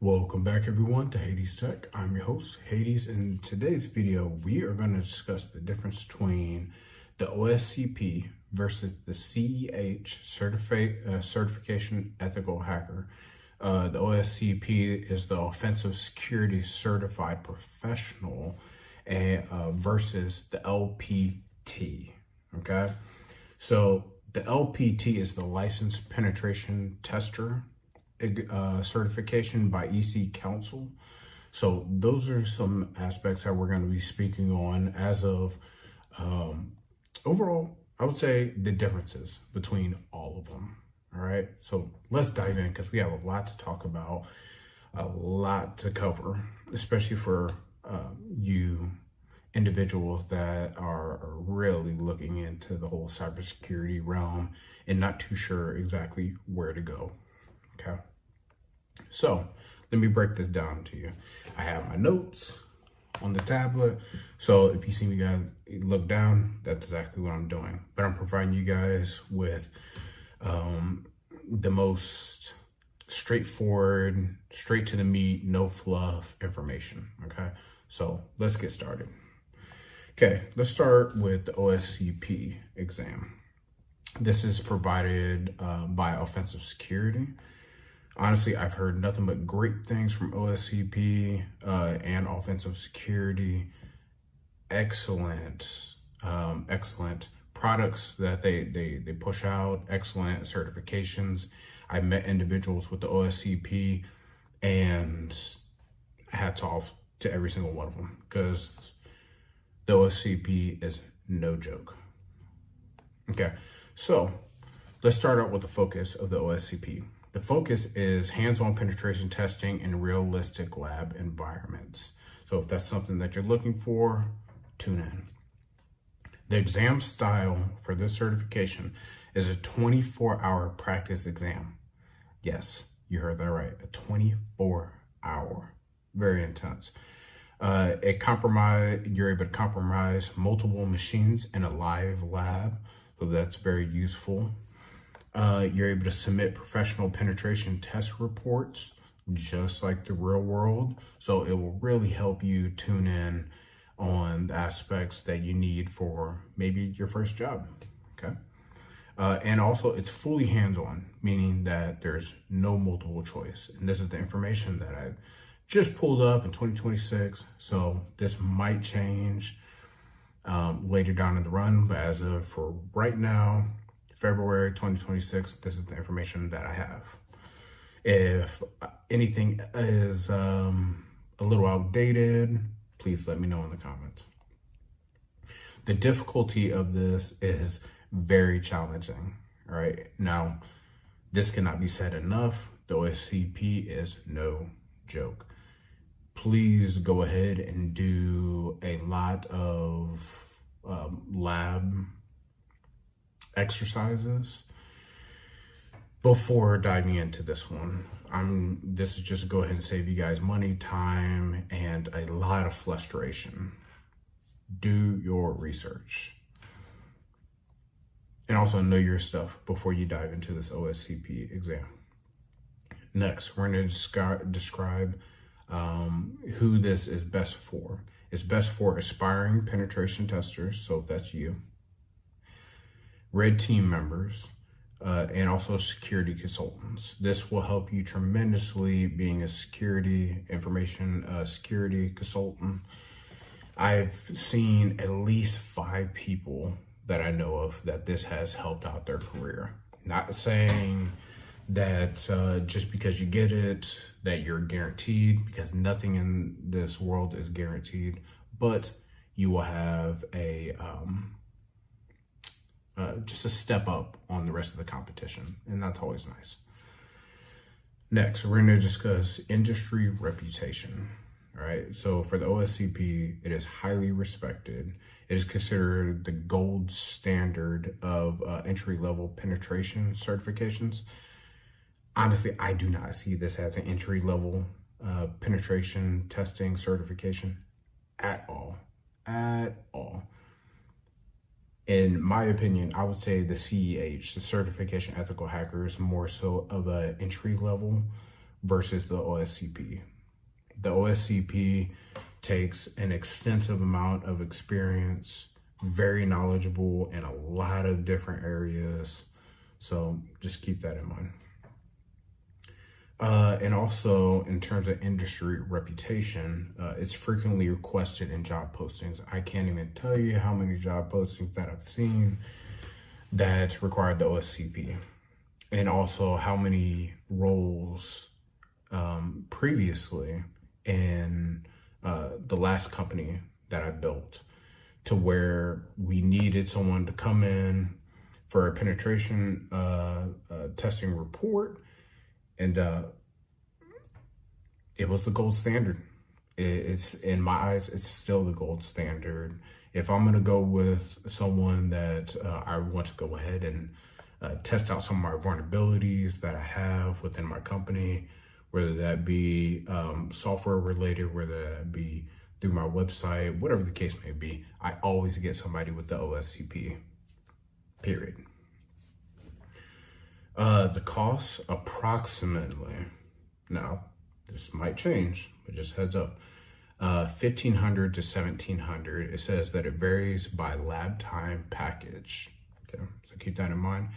Welcome back everyone to Hades Tech. I'm your host, Hades. In today's video, we are going to discuss the difference between the OSCP versus the CEH Certification Ethical Hacker. The OSCP is the Offensive Security Certified Professional versus the LPT, okay? So the LPT is the Licensed Penetration Tester certification by EC Council. So those are some aspects that we're going to be speaking on as of overall, I would say the differences between all of them. All right, so let's dive in because we have a lot to talk about, a lot to cover, especially for you individuals that are really looking into the whole cybersecurity realm and not too sure exactly where to go. Okay, so let me break this down to you. I have my notes on the tablet, so if you see me guys look down, that's exactly what I'm doing. But I'm providing you guys with the most straightforward, straight to the meat, no fluff information. Okay, so let's get started. Okay, let's start with the OSCP exam. This is provided by Offensive Security. Honestly, I've heard nothing but great things from OSCP and Offensive Security. Excellent products that they push out, excellent certifications. I met individuals with the OSCP and hats off to every single one of them because the OSCP is no joke. Okay, so let's start out with the focus of the OSCP. The focus is hands-on penetration testing in realistic lab environments. So if that's something that you're looking for, tune in. The exam style for this certification is a 24-hour practice exam. Yes, you heard that right, a 24-hour, very intense. You're able to compromise multiple machines in a live lab, so that's very useful. You're able to submit professional penetration test reports, just like the real world. So it will really help you tune in on the aspects that you need for maybe your first job, okay? And also it's fully hands-on, meaning that there's no multiple choice. And this is the information that I just pulled up in 2026. So this might change later down in the run, but as of for right now, February 2026, this is the information that I have. If anything is a little outdated, please let me know in the comments. The difficulty of this is very challenging, all right? Now, this cannot be said enough. The OSCP is no joke. Please go ahead and do a lot of lab exercises before diving into this one. This is just to go ahead and save you guys money, time, and a lot of frustration. Do your research. And also know your stuff before you dive into this OSCP exam. Next, we're going to describe who this is best for. It's best for aspiring penetration testers, so if that's you, red team members, and also security consultants. This will help you tremendously being a security consultant. I've seen at least 5 people that I know of that this has helped out their career. Not saying that just because you get it, that you're guaranteed, because nothing in this world is guaranteed, but you will have just a step up on the rest of the competition, and that's always nice. Next, we're going to discuss industry reputation. All right, so for the OSCP, it is highly respected. It is considered the gold standard of entry-level penetration certifications. Honestly, I do not see this as an entry-level penetration testing certification at all. In my opinion, I would say the CEH, the Certification Ethical Hacker, is more so of an entry level, versus the OSCP. The OSCP takes an extensive amount of experience, very knowledgeable in a lot of different areas. So just keep that in mind. And also in terms of industry reputation, it's frequently requested in job postings. I can't even tell you how many job postings that I've seen that required the OSCP, and also how many roles previously in the last company that I built, to where we needed someone to come in for a penetration testing report, and it was the gold standard. It's, in my eyes, it's still the gold standard. If I'm gonna go with someone that I want to go ahead and test out some of my vulnerabilities that I have within my company, whether that be software related, whether that be through my website, whatever the case may be, I always get somebody with the OSCP, period. The cost approximately, now this might change, but just heads up, $1,500 to $1,700. It says that it varies by lab time package. Okay, so keep that in mind.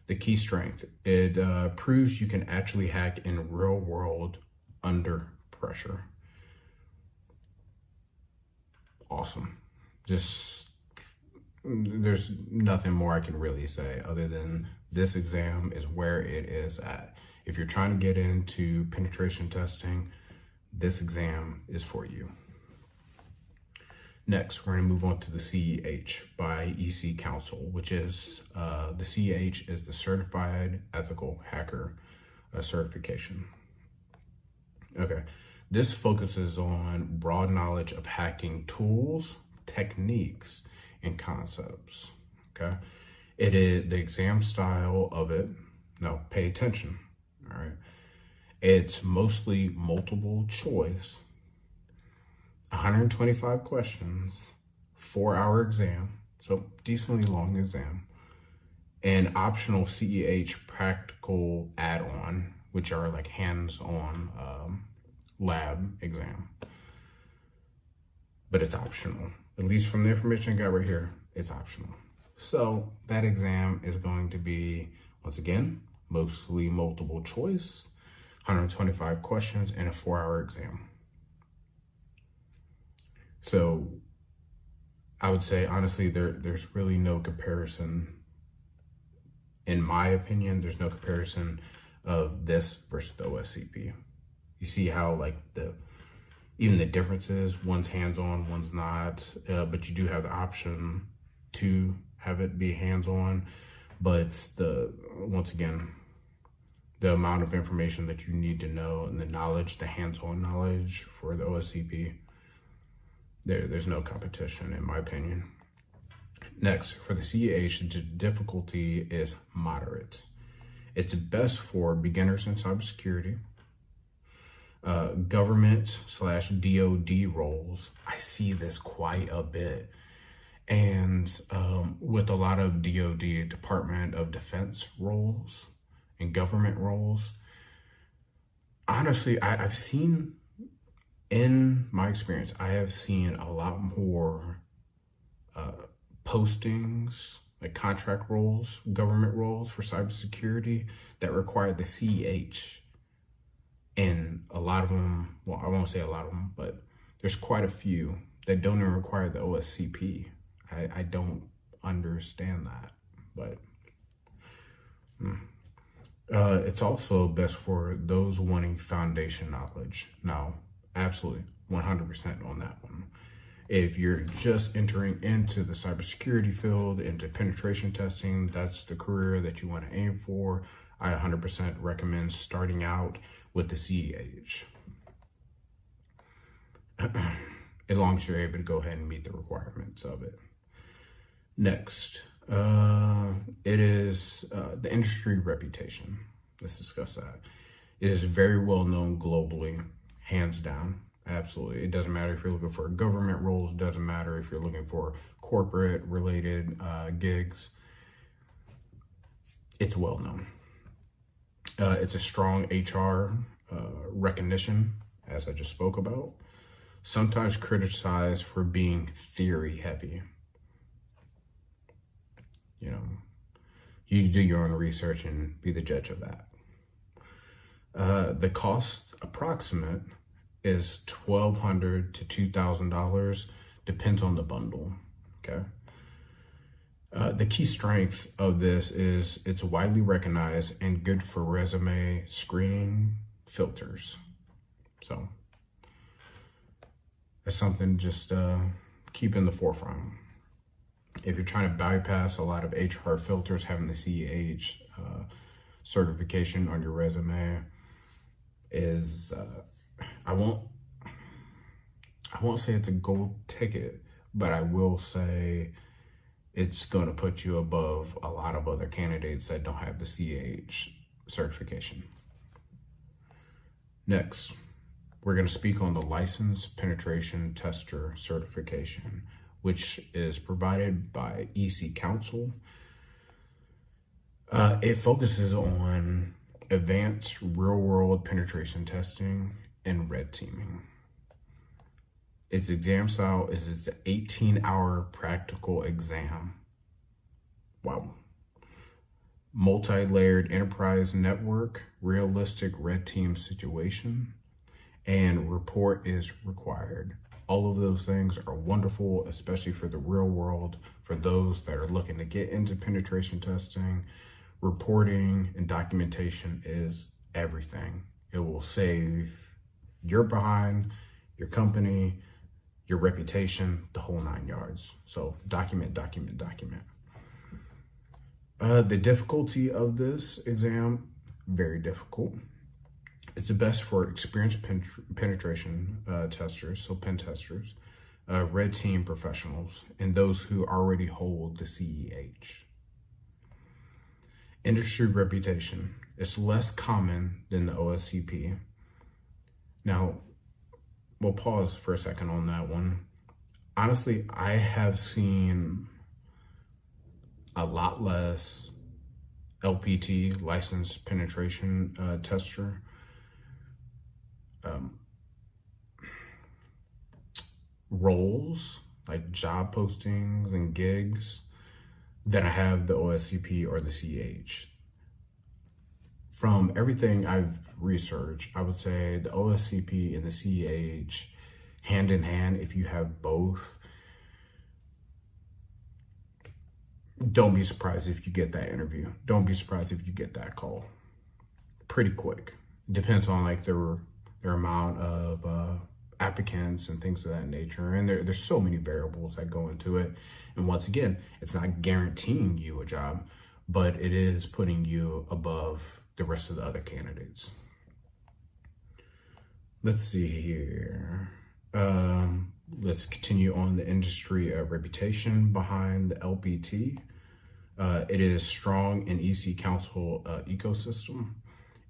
The key strength, it proves you can actually hack in real world under pressure. Awesome. Just, there's nothing more I can really say other than this exam is where it is at. If you're trying to get into penetration testing, this exam is for you. Next, we're going to move on to the CEH by EC Council, which is, the CEH is the Certified Ethical Hacker certification. Okay, this focuses on broad knowledge of hacking tools, techniques, and concepts. Okay, it is the exam style of it. Now, pay attention. All right, it's mostly multiple choice, 125 questions, 4-hour exam, so decently long exam, and optional CEH practical add-on, which are like hands-on lab exam. But it's optional. At least from the information I got right here, it's optional. So that exam is going to be, once again, mostly multiple choice, 125 questions, and a 4-hour exam. So I would say, honestly, there's really no comparison. In my opinion, there's no comparison of this versus the OSCP. You see how like even the differences, one's hands-on, one's not, but you do have the option to have it be hands-on. But once again, the amount of information that you need to know and the knowledge, the hands-on knowledge for the OSCP, there's no competition in my opinion. Next, for the CEH, the difficulty is moderate. It's best for beginners in cybersecurity, government/DoD roles. I see this quite a bit. And with a lot of DoD, Department of Defense roles and government roles, honestly, I've seen, in my experience, I have seen a lot more postings, like contract roles, government roles for cybersecurity that require the CEH. And a lot of them, well, I won't say a lot of them, but there's quite a few that don't even require the OSCP. I don't understand that, but it's also best for those wanting foundation knowledge. Now, absolutely, 100% on that one. If you're just entering into the cybersecurity field, into penetration testing, that's the career that you want to aim for, I 100% recommend starting out with the CEH. As long as you're able to go ahead and meet the requirements of it. Next, it is the industry reputation. Let's discuss that. It is very well known globally, hands down. Absolutely. It doesn't matter if you're looking for government roles, doesn't matter if you're looking for corporate related gigs. It's well known. It's a strong HR recognition, as I just spoke about. Sometimes criticized for being theory heavy. You know, you do your own research and be the judge of that. The cost approximate is $1,200 to $2,000, depends on the bundle, okay? The key strength of this is it's widely recognized and good for resume screening filters. So that's something just keep in the forefront. If you're trying to bypass a lot of HR filters, having the CEH certification on your resume is, I won't say it's a gold ticket, but I will say it's going to put you above a lot of other candidates that don't have the CEH certification. Next, we're going to speak on the Licensed Penetration Tester certification, which is provided by EC Council. It focuses on advanced real-world penetration testing and red teaming. Its exam style is it's an 18-hour practical exam. Wow. Multi-layered enterprise network, realistic red team situation, and report is required. All of those things are wonderful, especially for the real world, for those that are looking to get into penetration testing. Reporting and documentation is everything. It will save your behind, your company, your reputation, the whole 9 yards. So document, document, document. The difficulty of this exam, very difficult. It's the best for experienced penetration testers, so pen testers, red team professionals, and those who already hold the CEH. Industry reputation. It's less common than the OSCP. Now, we'll pause for a second on that one. Honestly, I have seen a lot less LPT, licensed penetration tester, roles, like job postings and gigs, than I have the OSCP or the CEH. From everything I've researched, I would say the OSCP and the CEH, hand in hand, if you have both, don't be surprised if you get that interview. Don't be surprised if you get that call. Pretty quick. Depends on like their amount of applicants and things of that nature. And there's so many variables that go into it. And once again, it's not guaranteeing you a job, but it is putting you above the rest of the other candidates. Let's see here. Let's continue on the industry reputation behind the LPT. It is strong in EC Council ecosystem.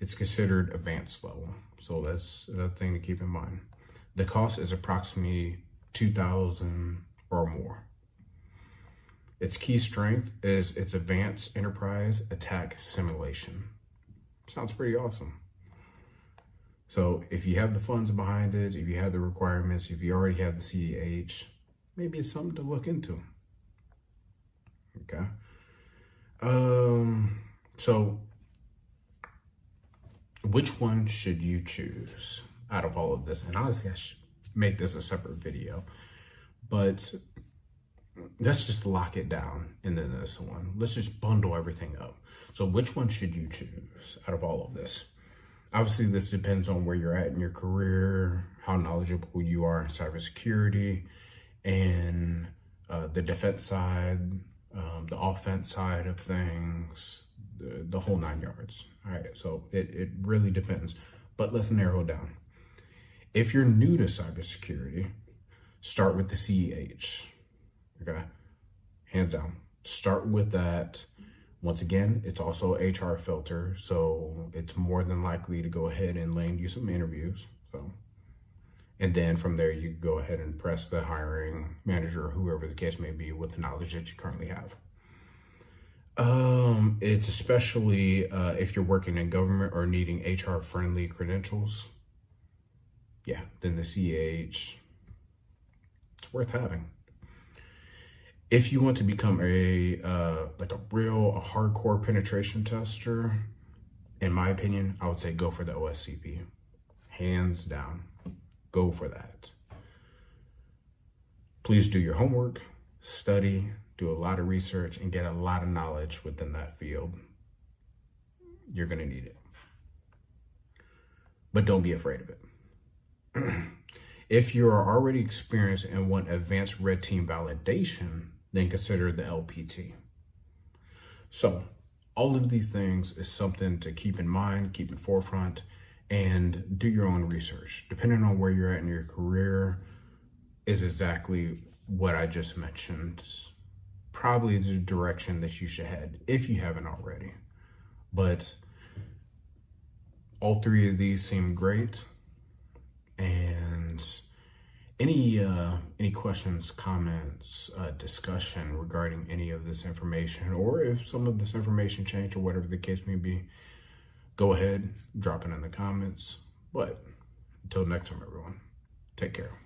It's considered advanced level. So that's a thing to keep in mind. The cost is approximately $2,000 or more. Its key strength is its advanced enterprise attack simulation. Sounds pretty awesome. So if you have the funds behind it, if you have the requirements, if you already have the CEH, maybe it's something to look into. Okay. So which one should you choose out of all of this? And honestly, I should make this a separate video, but let's just lock it down into this one. Let's just bundle everything up. So which one should you choose out of all of this? Obviously, this depends on where you're at in your career, how knowledgeable you are in cybersecurity, and the defense side, the offense side of things, the whole 9 yards. All right, so it really depends, but let's narrow it down. If you're new to cybersecurity, start with the CEH, okay? Hands down, start with that. Once again, it's also an HR filter, so it's more than likely to go ahead and land you some interviews. So, and then from there, you go ahead and press the hiring manager or whoever the case may be with the knowledge that you currently have. It's especially if you're working in government or needing HR friendly credentials. Yeah, then the CEH, it's worth having. If you want to become a hardcore penetration tester, in my opinion, I would say go for the OSCP. Hands down, go for that. Please do your homework, study, do a lot of research, and get a lot of knowledge within that field. You're gonna need it. But don't be afraid of it. If you are already experienced and want advanced red team validation, then consider the LPT. So all of these things is something to keep in mind, keep in forefront, and do your own research. Depending on where you're at in your career is exactly what I just mentioned. Probably the direction that you should head if you haven't already. But all three of these seem great. And any questions, comments, discussion regarding any of this information, or if some of this information changed or whatever the case may be, go ahead, drop it in the comments. But until next time, everyone, take care.